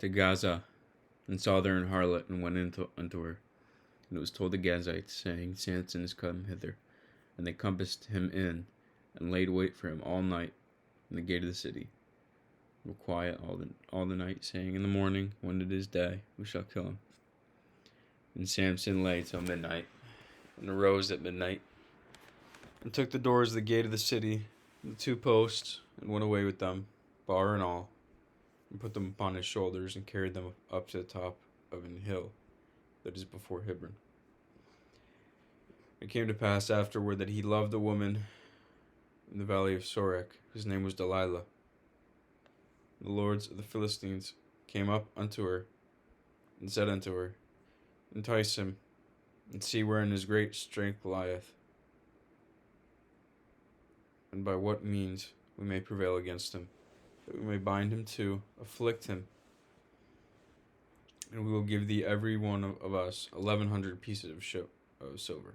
to Gaza, and saw there an harlot, and went unto her. And it was told the Gazites, saying, Samson is come hither. And they compassed him in, and laid wait for him all night in the gate of the city. Were quiet all the night, saying, In the morning, when it is day, we shall kill him. And Samson lay till midnight, and arose at midnight, and took the doors of the gate of the city, and the 2 posts, and went away with them, bar and all, and put them upon his shoulders, and carried them up to the top of an hill that is before Hebron. It came to pass afterward that he loved a woman in the valley of Sorek, whose name was Delilah. The lords of the Philistines came up unto her, and said unto her, Entice him, and see wherein his great strength lieth, and by what means we may prevail against him, that we may bind him to afflict him. And we will give thee every one of us 1,100 pieces of silver.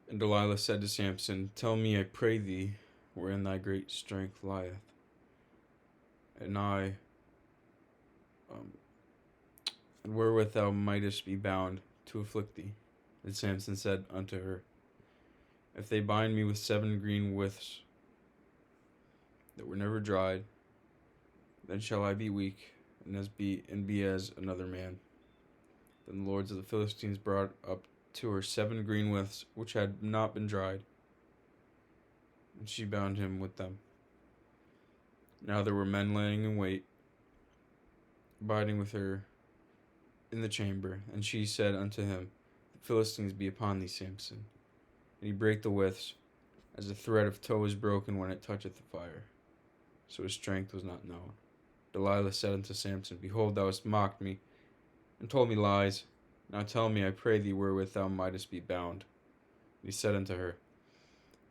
And Delilah said to Samson, Tell me, I pray thee, wherein thy great strength lieth, and wherewith thou mightest be bound to afflict thee. And Samson said unto her, If they bind me with 7 green withs that were never dried, then shall I be weak, and be as another man. Then the lords of the Philistines brought up to her 7 green withs which had not been dried, and she bound him with them. Now there were men laying in wait, abiding with her in the chamber, and she said unto him, The Philistines be upon thee, Samson. And he brake the withs, as a thread of tow is broken when it toucheth the fire. So his strength was not known. Delilah said unto Samson, Behold, thou hast mocked me, and told me lies. Now tell me, I pray thee, wherewith thou mightest be bound. And he said unto her,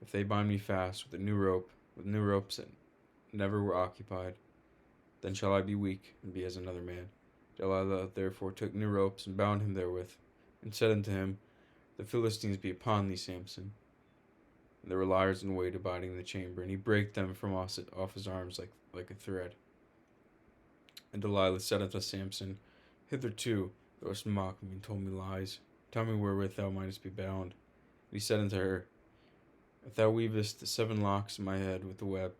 If they bind me fast with new ropes that never were occupied, then shall I be weak, and be as another man. Delilah therefore took new ropes, and bound him therewith, and said unto him, The Philistines be upon thee, Samson. And there were liars in wait abiding in the chamber, and he brake them from off his arms like a thread. And Delilah said unto Samson, Hitherto thou hast mocked me, and told me lies. Tell me wherewith thou mightest be bound. And he said unto her, If thou weavest the 7 locks of my head with the web.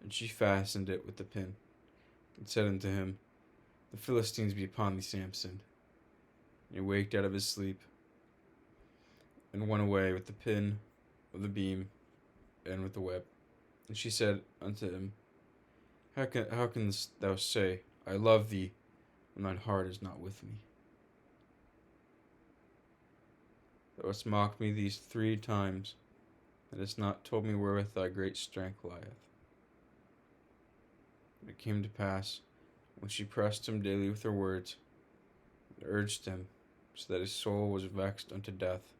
And she fastened it with the pin, and said unto him, The Philistines be upon thee, Samson. And he waked out of his sleep, and went away with the pin of the beam, and with the web. And she said unto him, How canst thou say, I love thee, when thine heart is not with me? Thou hast mocked me these 3 times, and hast not told me wherewith thy great strength lieth. And it came to pass, when she pressed him daily with her words, and urged him, so that his soul was vexed unto death,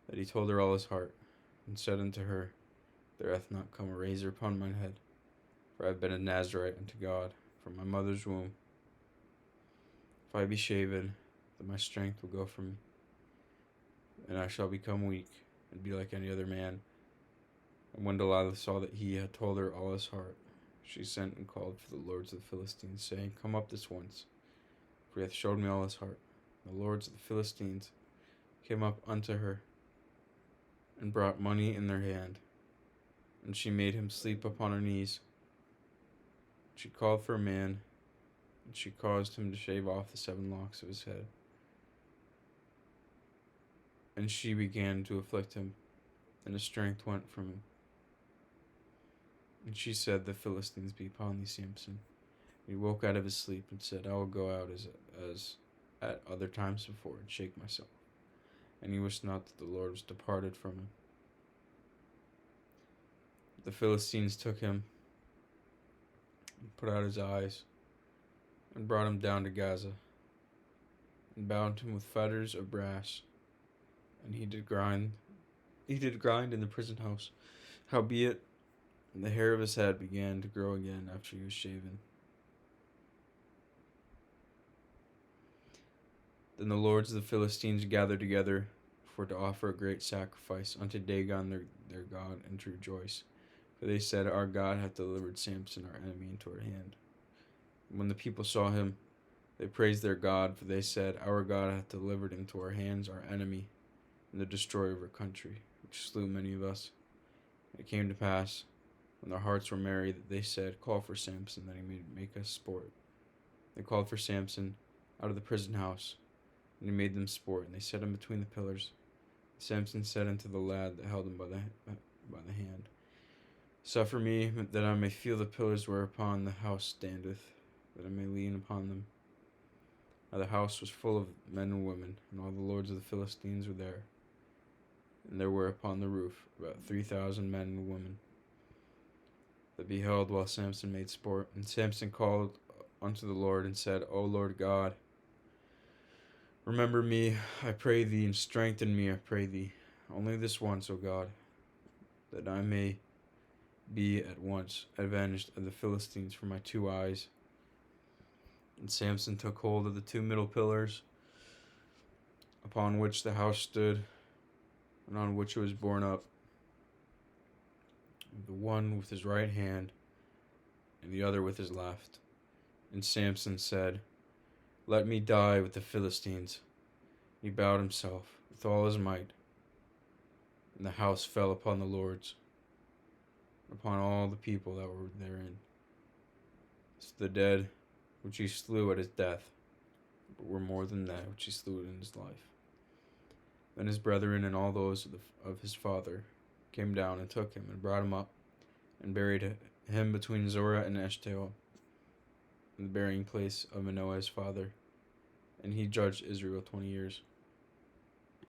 that he told her all his heart, and said unto her, There hath not come a razor upon mine head, for I have been a Nazarite unto God from my mother's womb. If I be shaven, then my strength will go from me, and I shall become weak, and be like any other man. And when Delilah saw that he had told her all his heart, she sent and called for the lords of the Philistines, saying, Come up this once, for he hath showed me all his heart. And the lords of the Philistines came up unto her, and brought money in their hand, and she made him sleep upon her knees. She called for a man, and she caused him to shave off the 7 locks of his head. And she began to afflict him, and his strength went from him. And she said, The Philistines be upon thee, Samson. And he woke out of his sleep, and said, I will go out as at other times before, and shake myself. And he wished not that the Lord was departed from him. The Philistines took him, and put out his eyes, and brought him down to Gaza, and bound him with fetters of brass, and he did grind in the prison house. Howbeit, the hair of his head began to grow again after he was shaven. Then the lords of the Philistines gathered together for to offer a great sacrifice unto Dagon their god, and to rejoice. For they said, Our God hath delivered Samson our enemy into our hand. And when the people saw him, they praised their God, for they said, Our God hath delivered into our hands our enemy, and the destroyer of our country, which slew many of us. And it came to pass, when their hearts were merry, that they said, Call for Samson, that he may make us sport. They called for Samson out of the prison house, and he made them sport, and they set him between the pillars. Samson said unto the lad that held him by the hand, Suffer me, that I may feel the pillars whereupon the house standeth, that I may lean upon them. Now the house was full of men and women, and all the lords of the Philistines were there. And there were upon the roof about 3,000 men and women that beheld while Samson made sport. And Samson called unto the Lord, and said, O Lord God, remember me, I pray thee, and strengthen me, I pray thee, only this once, O God, that I may be at once avenged of the Philistines for my 2 eyes. And Samson took hold of the 2 middle pillars upon which the house stood, and on which it was borne up, the one with his right hand, and the other with his left. And Samson said, Let me die with the Philistines. He bowed himself with all his might, and the house fell upon the lords, upon all the people that were therein. So the dead which he slew at his death were more than that which he slew in his life. Then his brethren and all those of his father came down and took him and brought him up and buried him between Zorah and Eshtaol, in the burying place of Manoah his father. And he judged Israel 20 years.